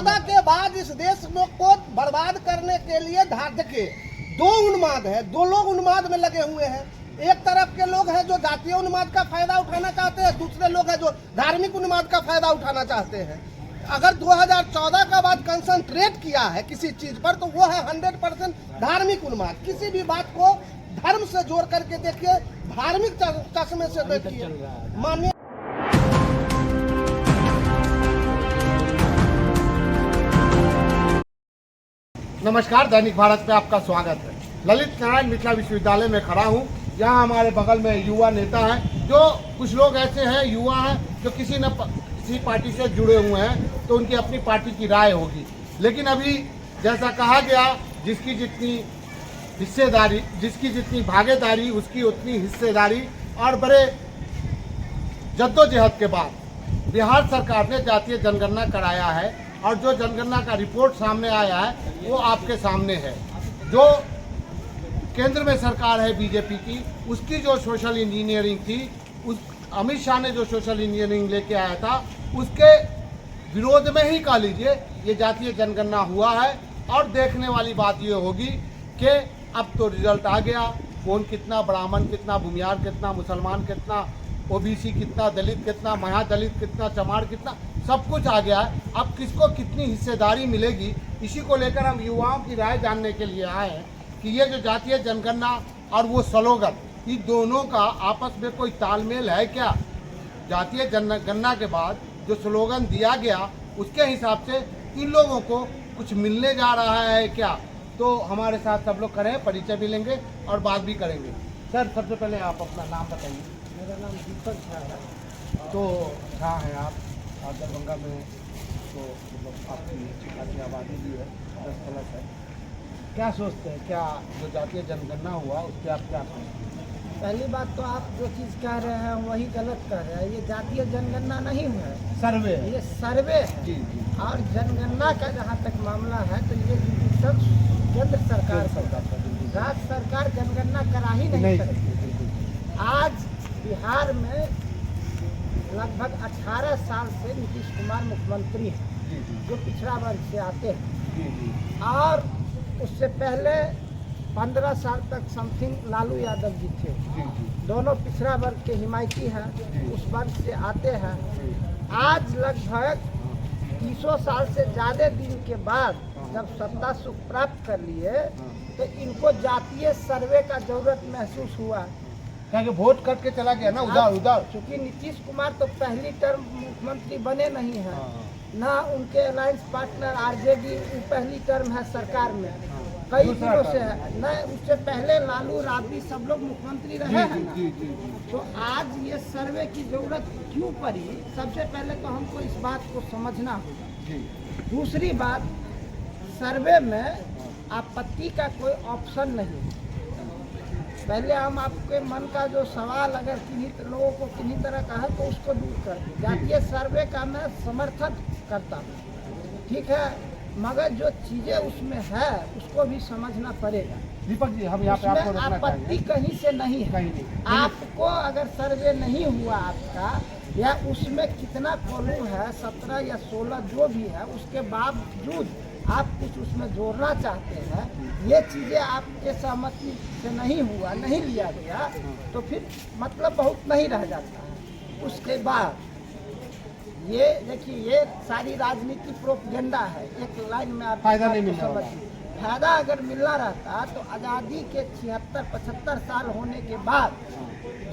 2014 के बाद इस देश को बर्बाद करने के लिए के दो उन्माद है, दो लोग उन्माद में लगे हुए हैं। एक तरफ के लोग हैं जो जातीय उन्माद का फायदा उठाना चाहते हैं, दूसरे लोग हैं जो धार्मिक उन्माद का फायदा उठाना चाहते हैं। अगर 2014 का बाद कंसंट्रेट किया है किसी चीज पर तो वो है 100% धार्मिक उन्माद। किसी भी बात को धर्म से जोड़ करके देखिए, धार्मिक चश्मे से देखिए। माननीय नमस्कार, दैनिक भारत पे आपका स्वागत है। ललित नारायण मिथिला विश्वविद्यालय में खड़ा हूँ। यहाँ हमारे बगल में युवा नेता हैं, जो कुछ लोग ऐसे हैं युवा हैं जो किसी पार्टी से जुड़े हुए हैं, तो उनकी अपनी पार्टी की राय होगी। लेकिन अभी जैसा कहा गया, जिसकी जितनी हिस्सेदारी, जिसकी जितनी भागीदारी उसकी उतनी हिस्सेदारी। और बड़े जद्दोजहद के बाद बिहार सरकार ने जातीय जनगणना कराया है और जो जनगणना का रिपोर्ट सामने आया है वो आपके सामने है। जो केंद्र में सरकार है बीजेपी की, उसकी जो सोशल इंजीनियरिंग थी, उस अमित शाह ने जो सोशल इंजीनियरिंग लेके आया था, उसके विरोध में ही कह लीजिए ये जातीय जनगणना हुआ है। और देखने वाली बात ये होगी कि अब तो रिजल्ट आ गया, कौन कितना, ब्राह्मण कितना, भूमियार कितना, मुसलमान कितना, ओबीसी कितना, दलित कितना, महादलित कितना, चमार कितना, सब कुछ आ गया है। अब किसको कितनी हिस्सेदारी मिलेगी, इसी को लेकर हम युवाओं की राय जानने के लिए आए हैं कि ये जो जातीय जनगणना और वो स्लोगन, इन दोनों का आपस में कोई तालमेल है क्या? जातीय जनगणना के बाद जो स्लोगन दिया गया उसके हिसाब से इन लोगों को कुछ मिलने जा रहा है क्या? तो हमारे साथ सब लोग करें, परिचय भी लेंगे और बात भी करेंगे। सर, सबसे पहले आप अपना नाम बताइए। मेरा नाम दीपक झा है। तो कहाँ हैं आप? दरभंगा में तो मतलब आपकी आबादी भी है, 10+ है। क्या सोचते हैं, क्या जो जातीय जनगणना हुआ उस पर आप क्या सोचते हैं? पहली बात तो आप जो चीज़ कह रहे हैं वही गलत कह रहे हैं। ये जातीय जनगणना नहीं है, सर्वे है। ये सर्वे है। जी जी। और जनगणना का जहाँ तक मामला है तो ये सब केंद्र सरकार का, राज्य सरकार जनगणना करा ही नहीं सकती। आज बिहार में लगभग 18 साल से नीतीश कुमार मुख्यमंत्री हैं, जो पिछड़ा वर्ग से आते हैं। और उससे पहले 15 साल तक समथिंग लालू यादव जी थे। दोनों पिछड़ा वर्ग के हिमायती हैं, उस वर्ग से आते हैं। आज लगभग 300 साल से ज़्यादा दिन के बाद जब सत्ता सुख प्राप्त कर लिए तो इनको जातीय सर्वे का जरूरत महसूस हुआ। क्या वोट करके चला गया ना उधर। चूँकि नीतीश कुमार तो पहली टर्म मुख्यमंत्री बने नहीं हैं, ना उनके अलायंस पार्टनर आरजेडी पहली टर्म है सरकार में, कई दिनों से है ना। उससे पहले लालू राबड़ी सब लोग मुख्यमंत्री रहे हैं ना। तो आज ये सर्वे की जरूरत क्यों पड़ी, सबसे पहले तो हमको इस बात को समझना होगा। दूसरी बात, सर्वे में आपत्ति का कोई ऑप्शन नहीं। पहले हम आपके मन का जो सवाल अगर किन्हीं लोगों को किन्हीं तरह का है तो उसको दूर कर दें। जातीय सर्वे का मैं समर्थन करता हूँ, ठीक है, मगर जो चीज़ें उसमें है उसको भी समझना पड़ेगा। दीपक जी, हम यहाँ पे आपको रोकना आपत्ति कहीं से नहीं है। आपको अगर सर्वे नहीं हुआ आपका, या उसमें कितना कॉलम है, 17 या 16 जो भी है, उसके बावजूद आप कुछ उसमें जोड़ना चाहते हैं, ये चीज़ें आपके सहमति से नहीं हुआ, नहीं लिया गया, तो फिर मतलब बहुत नहीं रह जाता है। उसके बाद ये देखिए, ये सारी राजनीति प्रोपेगेंडा है। एक लाइन में आप फायदा नहीं मिलना। फायदा अगर मिलना रहता तो आज़ादी के 76-75 साल होने के बाद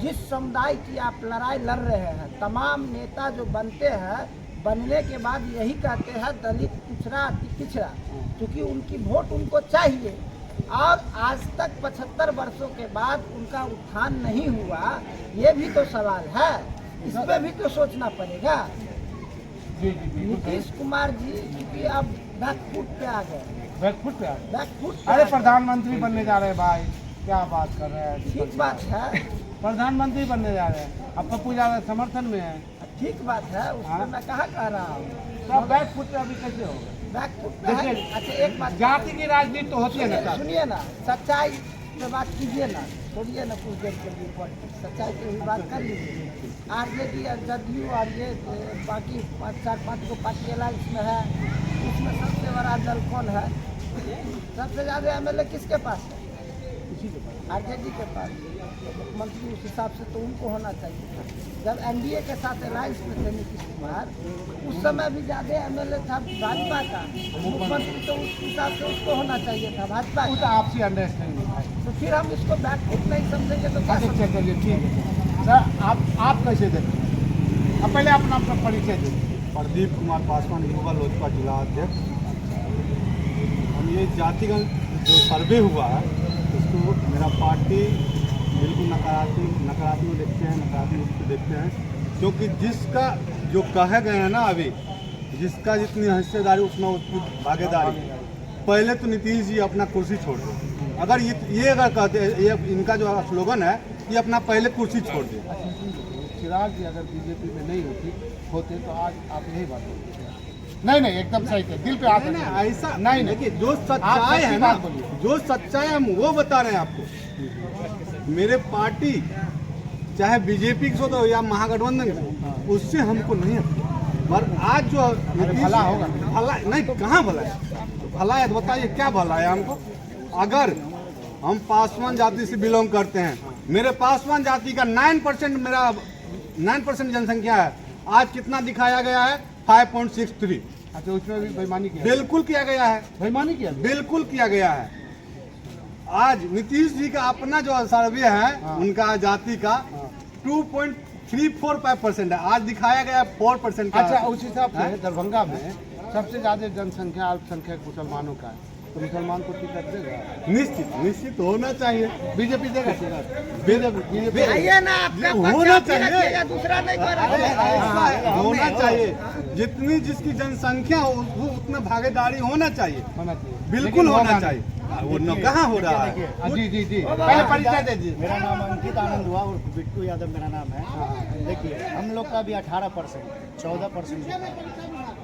जिस समुदाय की आप लड़ाई लड़ रहे हैं, तमाम नेता जो बनते हैं, बनने के बाद यही कहते हैं दलित पिछड़ा अति पिछड़ा, क्योंकि उनकी वोट उनको चाहिए। और आज तक 75 वर्षों के बाद उनका उत्थान नहीं हुआ, ये भी तो सवाल है, इस पर भी तो सोचना पड़ेगा। नीतीश कुमार जी क्योंकि अब बैकफुट पे आ गए, बैकफुट। अरे प्रधानमंत्री बनने जा रहे हैं भाई, क्या बात कर रहे हैं? ठीक बात है, प्रधानमंत्री बनने जा रहे हैं, अब पप्पू यादव समर्थन में है। ठीक बात है, उसमें मैं कहाँ कह रहा हूँ। तो बैकफुट पे अभी कैसे होगा? बैकफुट पे है। अच्छा एक बात, जाति की राजनीति तो होती है ना। सुनिए ना, सच्चाई पे बात कीजिए ना, छोड़िए ना कुछ देर के लिए पॉलिटिक्स, सच्चाई पे भी बात कर लीजिए। आरजेडी और जदयू और ये बाकी 4-5 को पार्टी अलायंस में है, उसमें में सबसे बड़ा दल कौन है? सबसे ज़्यादा एमएलए किसके पास है? आरजेडी के पास। तो मुख्यमंत्री उस हिसाब से तो उनको होना चाहिए। जब एनडीए के साथ अलायंस में थे नीतीश कुमार, उस समय भी ज़्यादा एमएलए था भाजपा का, मुख्यमंत्री तो उस हिसाब से उसको होना चाहिए था भाजपा वो तो का। आपसी अंडरस्टैंडिंग है। तो फिर हम इसको बैकफुट नहीं समझेंगे तो क्या अच्छा चलिए ठीक है सर, आप कैसे देखते हैं? अब पहले अपना परिचय दीजिए। प्रदीप कुमार पासवान, युवा लोजपा जिला अध्यक्ष। हम ये जातिगत जो सर्वे हुआ है उसको मेरा पार्टी बिल्कुल नकारात्मक देखते हैं, नकारात्मक रूप से देखते हैं, क्योंकि जिसका जो कहे गए हैं ना अभी, जिसका जितनी हिस्सेदारी उतना उसकी भागीदारी। पहले तो नीतीश जी अपना कुर्सी छोड़ दे। अगर ये अगर कहते ये इनका जो स्लोगन है कि अपना पहले कुर्सी छोड़ दे। चिराग जी अगर बीजेपी में नहीं होते तो आज आप यही बात बोलते। नहीं एकदम सही थे, दिल पे हाथ नहीं रखिए। ऐसा नहीं देखिए, जो सच्चाई है ना, जो सच्चाई हम वो बता रहे हैं आपको। मेरे पार्टी चाहे बीजेपी की हो या महागठबंधन की, उससे हमको नहीं है। पर आज जो भला होगा, भला नहीं, कहाँ भला है? भला है तो बताइए क्या भला है हमको? अगर हम पासवान जाति से बिलोंग करते हैं, मेरे पासवान जाति का 9% जनसंख्या है। आज कितना दिखाया गया है? 5.63। अच्छा, उसमें भी बेईमानी किया? बिल्कुल किया गया है, बेईमानी किया? बिल्कुल किया गया है। आज नीतीश जी का अपना जो सर्वे है उनका जाति का 2.345% है, आज दिखाया गया 4% का। अच्छा, उस हिसाब से दरभंगा में सबसे ज्यादा जनसंख्या अल्पसंख्यक मुसलमानों का है, तो मुसलमान को टिकट देगा? निश्चित होना चाहिए। बीजेपी देगा? बीजेपी आइए ना, आपका होना पर्चा भी चाहिए। रखिएगा, दूसरा नहीं ऐसा होना चाहिए। जितनी जिसकी जनसंख्या हो वो उतना भागीदारी होना चाहिए, होना चाहिए, बिल्कुल होना चाहिए। वो कहाँ हो रहा है? जी पहले परिचय दे दीजिए। मेरा नाम अंकित आनंद हुआ और बिट्टू यादव मेरा नाम है। देखिए, हम लोग का भी 18%, 14%,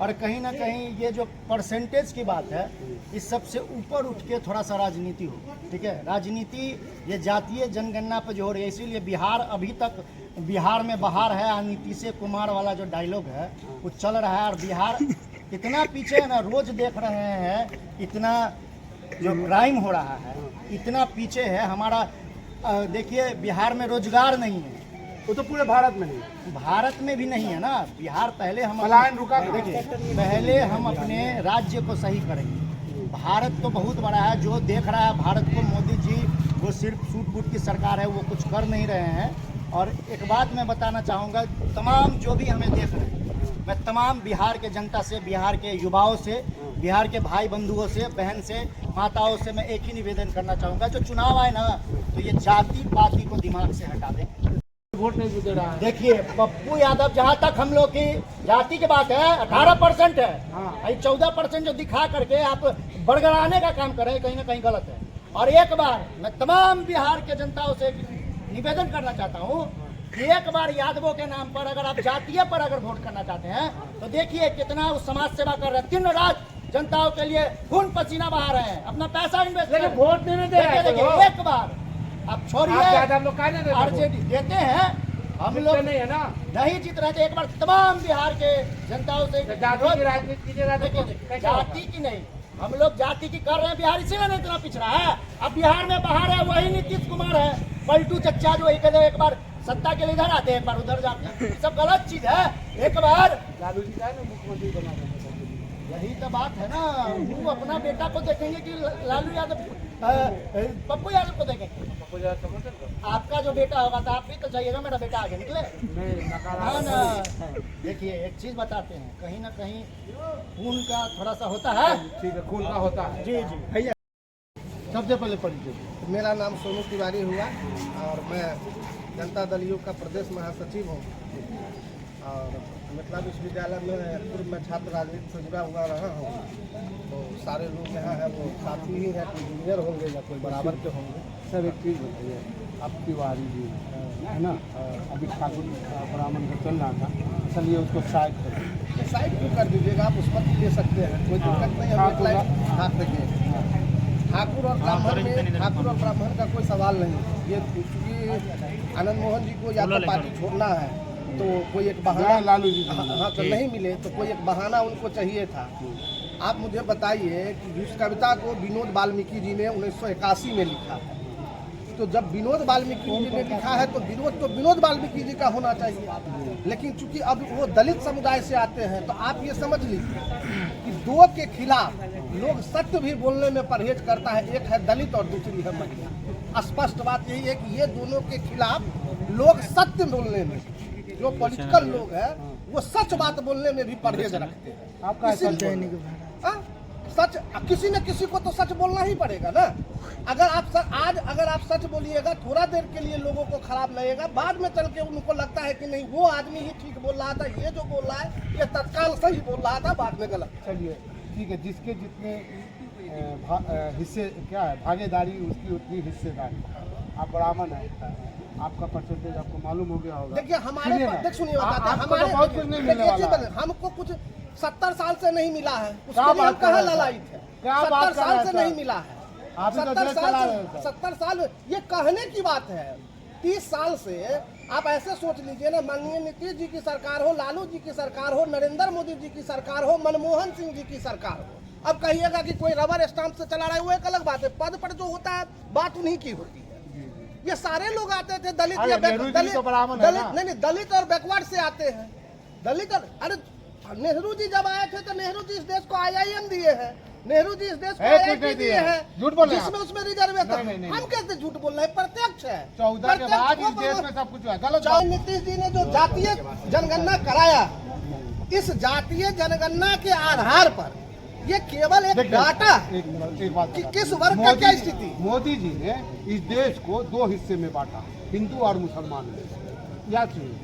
और कहीं ना कहीं ये जो परसेंटेज की बात है, इस सबसे ऊपर उठ के थोड़ा सा राजनीति हो। ठीक है, राजनीति ये जातीय जनगणना पर जो हो रही है, इसीलिए बिहार अभी तक बिहार में बहार है, और नीतीश कुमार वाला जो डायलॉग है वो चल रहा है। और बिहार इतना पीछे है ना, रोज देख रहे हैं इतना जो क्राइम हो रहा है, इतना पीछे है हमारा। देखिए, बिहार में रोजगार नहीं है, वो तो पूरे भारत में नहीं, भारत में भी नहीं है ना। बिहार पहले हम पलायन रुका। देखिए, पहले हम अपने राज्य को सही करेंगे। भारत तो बहुत बड़ा है, जो देख रहा है भारत को मोदी जी, वो सिर्फ सूट बूट की सरकार है, वो कुछ कर नहीं रहे हैं। और एक बात मैं बताना चाहूँगा, तमाम जो भी हमें देख रहे हैं, मैं तमाम बिहार के जनता से, बिहार के युवाओं से, बिहार के भाई बंधुओं से, बहन से, माताओं से मैं एक ही निवेदन करना चाहूँगा, जो चुनाव आए ना, तो ये जाति पाति को दिमाग से हटा दें। वोट नहीं दे रहा है। देखिए, पप्पू यादव, जहाँ तक हम लोग की जाति की बात है, 18% है। हाँ। 14% जो दिखा करके आप बड़गड़ाने का काम कर रहे हैं, कहीं ना कहीं गलत है। और एक बार मैं तमाम बिहार के जनताओं से निवेदन करना चाहता हूँ कि एक बार यादवों के नाम पर, अगर आप जातीय पर अगर वोट करना चाहते हैं, तो देखिए कितना वो समाज सेवा कर रहे हैं। दिन रात जनताओं के लिए खून पसीना बहा रहे हैं, अपना पैसा इन्वेस्ट कर रहे हैं। वोट देने दे रहे हैं। देखिए, एक बार आप छोड़िए, लोग आरजेडी देते हैं, हम लोग नहीं है ना, नहीं जीत रहे थे। एक बार तमाम बिहार के जनताओं से राजनीति जाति की नहीं, हम लोग जाति की कर रहे हैं। बिहार इसीलिए नहीं इतना पिछड़ा है। अब बिहार में बाहर है वही नीतीश कुमार है, पलटू चच्चा जो एक बार सत्ता के लिए इधर आते हैं, एक बार उधर जाते हैं। ये सब गलत चीज है। एक बार लालू जी का मुख्यमंत्री बना देना। यही तो बात है ना, वो अपना बेटा को देखेंगे कि लालू यादव, पप्पू यादव को देखेंगे। आपका जो बेटा होगा तो आप भी तो चाहिएगा मेरा बेटा आगे निकले। हाँ ना, देखिए एक चीज बताते हैं, कहीं ना कहीं खून का थोड़ा सा होता है। ठीक है, खून का होता है। जी जी भैया, सबसे पहले परिचय। मेरा नाम सोनू तिवारी हुआ और मैं जनता दल यू का प्रदेश महासचिव हूँ और मिथिला विश्वविद्यालय में पूर्व में छात्र राजनीति से जुड़ा हुआ रहा हूँ। तो सारे लोग यहाँ हैं वो साथी ही हैं, कोई जूनियर होंगे या कोई बराबर के होंगे। सर एक चीज़ बताइए, अब तिवारी जी है ना, अभी ठाकुर ब्राह्मण का चल रहा था, चलिए उसको साइड करें। साइड क्यों कर दीजिएगा, आप उस पर ले सकते हैं, कोई दिक्कत नहीं है। हम एक लाइन हाथ रखिए, ठाकुर और ब्राह्मण में, ठाकुर और ब्राह्मण का कोई सवाल नहीं। ये क्योंकि आनंद मोहन जी को या तो पार्टी छोड़ना है तो कोई एक बहाना, लालू जी हाँ तो नहीं मिले तो कोई एक बहाना उनको चाहिए था। आप मुझे बताइए कि इस कविता को विनोद वाल्मीकि जी ने 1981 में लिखा है। तो जब विनोद वाल्मीकि जी ने लिखा है तो विरोध तो विनोद वाल्मीकि जी का होना चाहिए। लेकिन चूंकि अब वो दलित समुदाय से आते हैं तो आप ये समझ लीजिए कि दो के खिलाफ लोग सत्य भी बोलने में परहेज करता है। एक है दलित और दूसरी है महिला। स्पष्ट बात यही है कि ये दोनों के खिलाफ लोग सत्य बोलने में, जो पॉलिटिकल लोग हैं वो सच बात बोलने में भी परहेज रखते हैं। आपका सच, किसी न किसी को तो सच बोलना ही पड़ेगा ना। अगर आप सच बोलिएगा थोड़ा देर के लिए लोगों को खराब लगेगा, बाद में चल के उनको लगता है कि नहीं वो आदमी ही ठीक बोल रहा था, ये जो बोल रहा है ये तत्काल सही बोल रहा था, बाद में गलत। चलिए ठीक है, जिसके जितने हिस्से क्या है भागीदारी उसकी उतनी हिस्सेदारी। आप ब्राह्मण है, आपका परसेंटेज आपको मालूम हो गया होगा। देखिए हमारे सुनिए हमारे बहुत कुछ नहीं मिलने वाला है। हमको कुछ 70 साल से नहीं मिला है, उसके लिए हम कहाँ ललायित है। 70 साल से नहीं मिला है, 70 साल ये कहने की बात है। 30 साल से आप ऐसे सोच लीजिए ना, माननीय नीतीश जी की सरकार हो, लालू जी की सरकार हो, नरेंद्र मोदी जी की सरकार हो, मनमोहन सिंह जी की सरकार हो। अब कहिएगा कि कोई रबर स्टाम्प से चला रहा है, वो एक अलग बात है। पद पर जो होता है बात उन्हीं की होती है। ये सारे लोग आते थे दलित या दलित और बैकवर्ड से आते हैं। दलित और अरे नेहरू जी जब आए थे तो नेहरू जी इस देश को IIM दिए हैं, नेहरू जी इस देश को IIT दिए हैं, जिसमें उसमें रिजर्वेशन। हम कैसे झूठ बोल रहे हैं, प्रत्यक्ष है। 14 के बाद इस देश में सब कुछ हुआ गलत। नीतीश जी ने जो जातीय जनगणना कराया, इस जातीय जनगणना के आधार पर ये केवल एक डाटा कि किस वर्ग का क्या स्थिति। मोदी जी ने इस देश को 2 हिस्से में बांटा, हिंदू और मुसलमान में। याद सुनिए,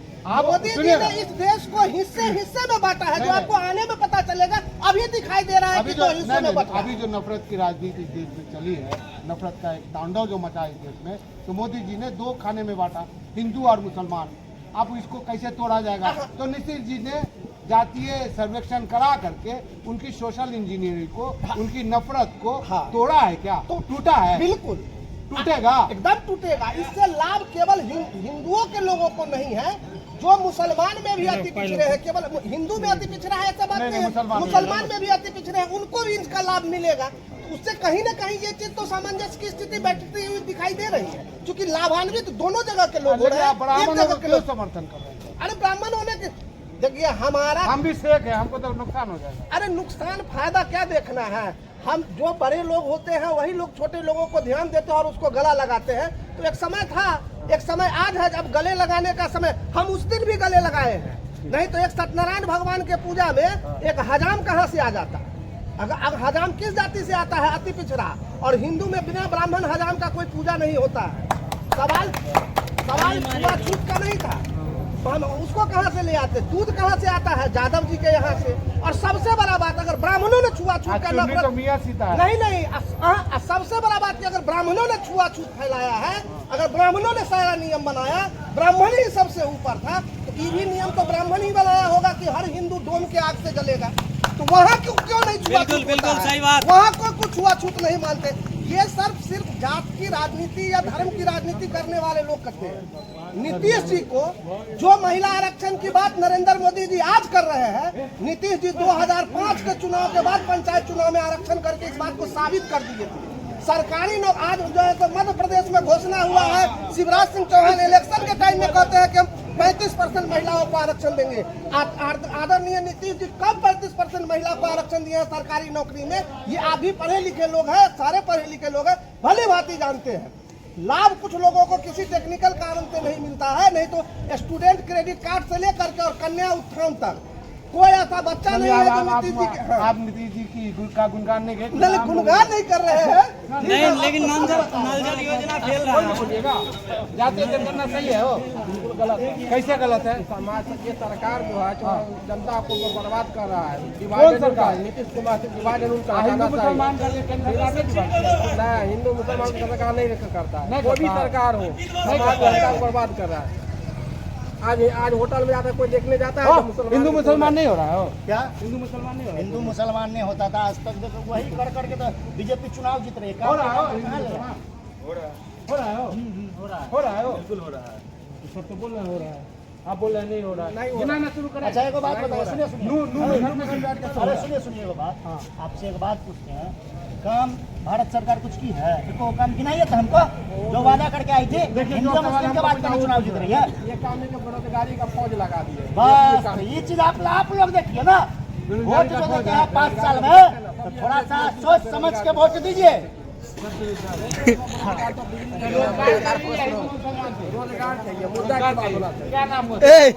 मोदी जी ने इस देश को हिस्से में बांटा है, जो आपको आने में पता चलेगा। अभी दिखाई दे रहा है कि 2 हिस्से में बांटा। अभी जो नफरत की राजनीति इस देश में चली है, नफरत का एक तांडव जो मचा इस देश में, तो मोदी जी ने 2 खाने में बांटा, हिंदू और मुसलमान। अब इसको कैसे तोड़ा जाएगा? तो नीतीश जी ने जातीय सर्वेक्षण करा करके उनकी सोशल इंजीनियरिंग को, उनकी नफरत को तोड़ा है क्या? तो टूटा है, बिल्कुल टूटेगा, एकदम टूटेगा। इससे लाभ केवल हिंदुओं के लोगों को नहीं है, जो मुसलमान में भी अति पिछड़े हैं। केवल हिंदू में अति पिछड़ा है ऐसा बात नहीं है, मुसलमान में भी अति पिछड़े हैं, उनको भी इसका लाभ मिलेगा। उससे कहीं ना कहीं ये चीज तो सामंजस्य की स्थिति बैठती हुई दिखाई दे रही है, क्योंकि लाभान्वित दोनों जगह के लोग हो रहे हैं। समर्थन कर रहे हैं। अरे ब्राह्मण होने के देखिए हमारा, हम भी शेख है, हमको तो नुकसान हो जाएगा। अरे नुकसान फायदा क्या देखना है। हम जो बड़े लोग होते हैं वही लोग छोटे लोगों को ध्यान देते हैं और उसको गला लगाते हैं। तो एक समय था, एक समय आज है जब गले लगाने का समय। हम उस दिन भी गले लगाए हैं, नहीं तो एक सत्यनारायण भगवान के पूजा में एक हजाम कहाँ से आ जाता। अगर हजाम किस जाति से आता है? अति पिछड़ा। और हिंदू में बिना ब्राह्मण हजाम का कोई पूजा नहीं होता है। सवाल छूछूत का नहीं था, तो हम उसको कहाँ से ले आते? दूध कहाँ से आता है? यादव जी के यहाँ से। और सबसे बड़ा बात, अगर ब्राह्मणों ने छुआछूत का नहीं, सबसे बड़ा बात कि अगर ब्राह्मणों ने छुआछूत फैलाया है, अगर ब्राह्मणों ने सारा नियम बनाया, ब्राह्मण ही सबसे ऊपर था, तो ये भी नियम तो ब्राह्मण ही बनाया होगा कि हर हिंदू डोम के आग से जलेगा। तो वहाँ क्यों नहीं छुआछूत? बिल्कुल सही बात। वहाँ को कुछ छुआछूत नहीं मानते। ये सिर्फ जात की राजनीति या धर्म की राजनीति करने वाले लोग करते हैं। नीतीश जी को जो महिला आरक्षण की बात नरेंद्र मोदी जी आज कर रहे हैं, नीतीश जी 2005 के चुनाव के बाद पंचायत चुनाव में आरक्षण करके इस बात को साबित कर दिए थे। सरकारी लोग आज जो है तो मध्य प्रदेश में घोषणा हुआ है, शिवराज सिंह चौहान इलेक्शन के टाइम में कहते हैं कि हम 35% महिलाओं को आरक्षण देंगे। आदरणीय नीतीश जी कब 35% महिला को आरक्षण दिए हैं सरकारी नौकरी में? ये आप भी पढ़े लिखे लोग हैं, सारे पढ़े लिखे लोग हैं, भली भांति जानते हैं। लाभ कुछ लोगों को किसी टेक्निकल कारण से नहीं मिलता है, नहीं तो स्टूडेंट क्रेडिट कार्ड से लेकर के और कन्या उत्थान तक कोई ऐसा बच्चा नहीं है जो नीतीश जी के। आप नीतीश जी की का गुणगान नहीं गुणगान नहीं कर रहे हैं, नहीं, लेकिन नल जल योजना फेल रहा है। जातीय जनगणना सही है, हो बिल्कुल गलत है। कैसे गलत है? समाज ये सरकार जो है जनता को बर्बाद कर रहा है। कौन सरकार? नीतीश कुमार से डिवाइड रूल का हिंदू मुसलमान का हिंदू मुसलमान की सरकार नहीं करता है। कोई भी सरकार हो, समाज जनता को बर्बाद कर रहा है। आज होटल में जाकर कोई देखने जाता है तो हिंदू मुसलमान नहीं हो रहा है। क्या हिंदू मुसलमान नहीं हो रहा है। हिंदू मुसलमान नहीं होता था आज तक, तो वही कर करके तो बीजेपी चुनाव जीत रही है। हो रहा है, बिल्कुल हो रहा है। सब तो बोल रहे हो रहा है। आप बोल रहे नहीं हो रहा है, नहीं हो गिनाना शुरू करें। अच्छा एक बात बताइए, सुनिए सुनिए अरे सुनिए सुनिए एक बात, हाँ। आपसे एक बात पूछते हैं, काम भारत सरकार कुछ की है, देखो काम गिनाइए तो हमको, जो वादा करके आई थी हिंदू मुस्लिम के बाद में चुनाव जीत रही है, ये काम में बेरोजगारी का फौज लगा दिए। बस तो ये चीज आप लोग देखिए ना, वोट जो देते हैं 5 साल में, तो थोड़ा सा सोच समझ के वोट दीजिए। रोजगार चाहिए, मुद्दा की बात होना चाहिए। ए